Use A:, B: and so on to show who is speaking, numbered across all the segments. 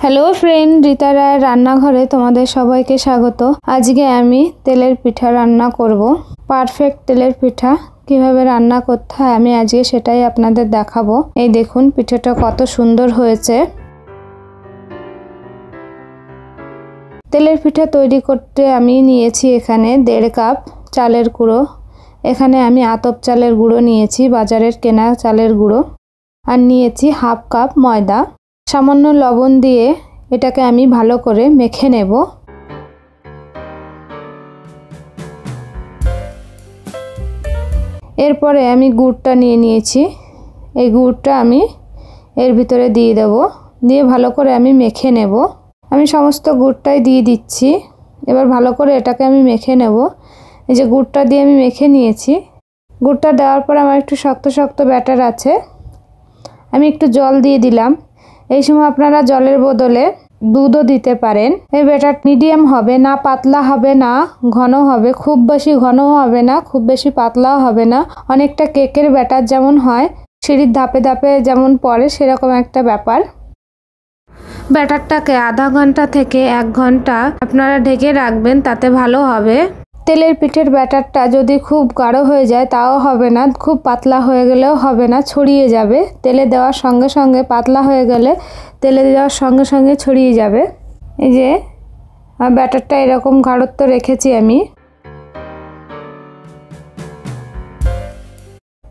A: Hello friend, Rita রায়ের রান্নাঘরে তোমাদের সবাইকে স্বাগত। আজকে আমি তেলের পিঠা রান্না করব। পারফেক্ট তেলের পিঠা কিভাবে রান্না করতে হয় আমি আজকে সেটাই আপনাদের দেখাবো। এই দেখুন পিঠাটা কত সুন্দর হয়েছে। তেলের পিঠা তৈরি করতে আমি নিয়েছি এখানে 1.5 কাপ চালের গুঁড়ো। এখানে আমি আতপ চালের গুঁড়ো নিয়েছি, বাজারের কেনা চালের গুঁড়ো। আর নিয়েছি 1/2 কাপ ময়দা। সামান্য লবণ দিয়ে এটাকে আমি ভালো করে মেখে নেব। এরপরে আমি গুড়টা নিয়ে নিয়েছি। এই গুড়টা আমি এর ভিতরে দিয়ে দেব, দিয়ে ভালো করে আমি মেখে নেব। আমি সমস্ত গুড়টাই দিয়ে দিচ্ছি। এবার ভালো করে এটাকে আমি মেখে নেব। এই যে গুড়টা দিয়ে আমি মেখে নিয়েছি। গুড়টা দেওয়ার পর আমার একটু শক্ত শক্ত ব্যাটার আছে, আমি একটু জল দিয়ে দিলাম। এই সময় আপনারা জলের বদলে দুধও দিতে পারেন। এই ব্যাটার মিডিয়াম হবে, না পাতলা হবে না ঘন হবে, খুব বেশি ঘনও হবে না খুব বেশি পাতলাও হবে না। অনেকটা কেকের ব্যাটার যেমন হয়, সিঁড়ির ধাপে ধাপে যেমন পড়ে সেরকম একটা ব্যাপার। ব্যাটারটাকে আধা ঘন্টা থেকে 1 ঘন্টা আপনারা ঢেকে রাখবেন, তাতে ভালো হবে। তেলের পিঠের ব্যাটারটা যদি খুব গাঢ় হয়ে যায় তাও হবে না, খুব পাতলা হয়ে গেলেও হবে না, ছড়িয়ে যাবে। তেলে দেওয়ার সঙ্গে সঙ্গে পাতলা হয়ে গেলে তেলে দেওয়ার সঙ্গে সঙ্গে ছড়িয়ে যাবে। এই যে ব্যাটারটা এরকম গাঢ়ত্ব রেখেছি আমি।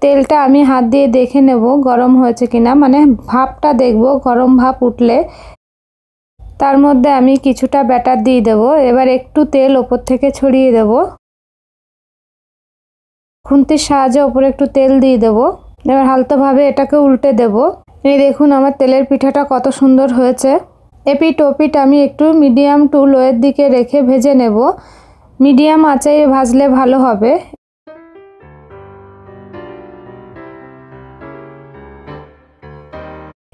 A: তেলটা আমি হাত দিয়ে দেখে নেব গরম হয়েছে কিনা, মানে ভাপটা দেখব। গরম ভাপ উঠলে তার মধ্যে আমি কিছুটা ব্যাটার দিয়ে দেব। এবার একটু তেল ওপর থেকে ছড়িয়ে দেব। খুন্তির সাহায্যে ওপরে একটু তেল দিয়ে দেব। এবার হালকাভাবে এটাকে উল্টে দেব। এই দেখুন আমার তেলের পিঠাটা কত সুন্দর হয়েছে। এপিঠ ওপিঠ আমি একটু মিডিয়াম টু লোয়ের দিকে রেখে ভেজে নেব। মিডিয়াম আঁচে ভাজলে ভালো হবে।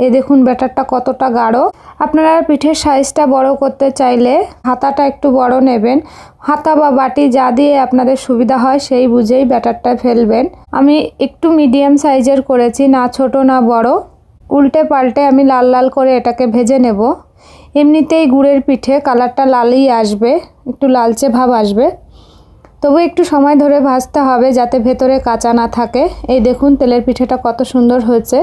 A: এই দেখুন ব্যাটারটা কতটা গাঢ়। আপনারা পিঠের সাইজটা বড় করতে চাইলে হাতাটা একটু বড় নেবেন। হাতা বা বাটি যা দিয়ে আপনাদের সুবিধা হয় সেই বুঝেই ব্যাটারটা ফেলবেন। আমি একটু মিডিয়াম সাইজের করেছি, না ছোট না বড়। উল্টে পাল্টে আমি লাল লাল করে এটাকে ভেজে নেব। এমনিতেই গুড়ের পিঠে কালারটা লালই আসবে, একটু লালচে ভাব আসবে, তবু একটু সময় ধরে ভাজতে হবে যাতে ভেতরে কাঁচা না থাকে। এই দেখুন তেলের পিঠেটা কত সুন্দর হয়েছে।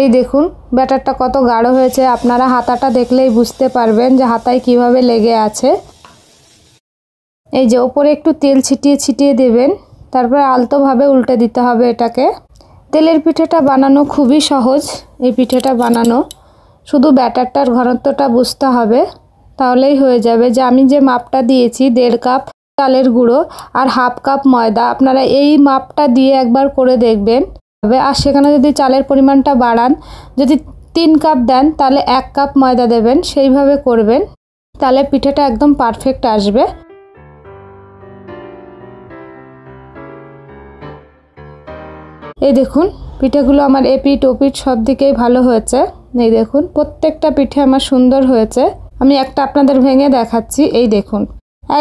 A: এই দেখুন ব্যাটারটা কত গাঢ় হয়েছে। আপনারা হাতাটা দেখলেই বুঝতে পারবেন যে হাতায় কিভাবে লেগে আছে। এই যে ওপরে একটু তেল ছিটিয়ে ছিটিয়ে দেবেন, তারপর আলতোভাবে উল্টে দিতে হবে এটাকে। তেলের পিঠেটা বানানো খুবই সহজ। এই পিঠেটা বানানো শুধু ব্যাটারটার ঘনত্বটা বুঝতে হবে, তাহলেই হয়ে যাবে। যে আমি যে মাপটা দিয়েছি 1.5 কাপ চালের গুঁড়ো আর 1/2 কাপ ময়দা, আপনারা এই মাপটা দিয়ে একবার করে দেখবেন। আর সেখানে যদি চালের পরিমাণটা বাড়ান, যদি 3 কাপ দেন তাহলে 1 কাপ ময়দা দেবেন। সেইভাবে করবেন, তাহলে পিঠেটা একদম পারফেক্ট আসবে। এই দেখুন পিঠেগুলো আমার এপিঠ ওপিঠ সব দিকেই ভালো হয়েছে। এই দেখুন প্রত্যেকটা পিঠে আমার সুন্দর হয়েছে। আমি একটা আপনাদের ভেঙে দেখাচ্ছি। এই দেখুন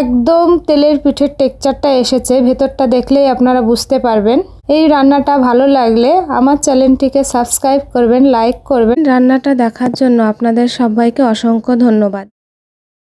A: একদম তেলের পিঠের টেক্সচারটা এসেছে, ভেতরটা দেখলেই আপনারা বুঝতে পারবেন। এই রান্নাটা ভালো লাগলে আমার চ্যানেলটিকে সাবস্ক্রাইব করবেন, লাইক করবেন। রান্নাটা দেখার জন্য আপনাদের সবাইকে অসংখ্য ধন্যবাদ।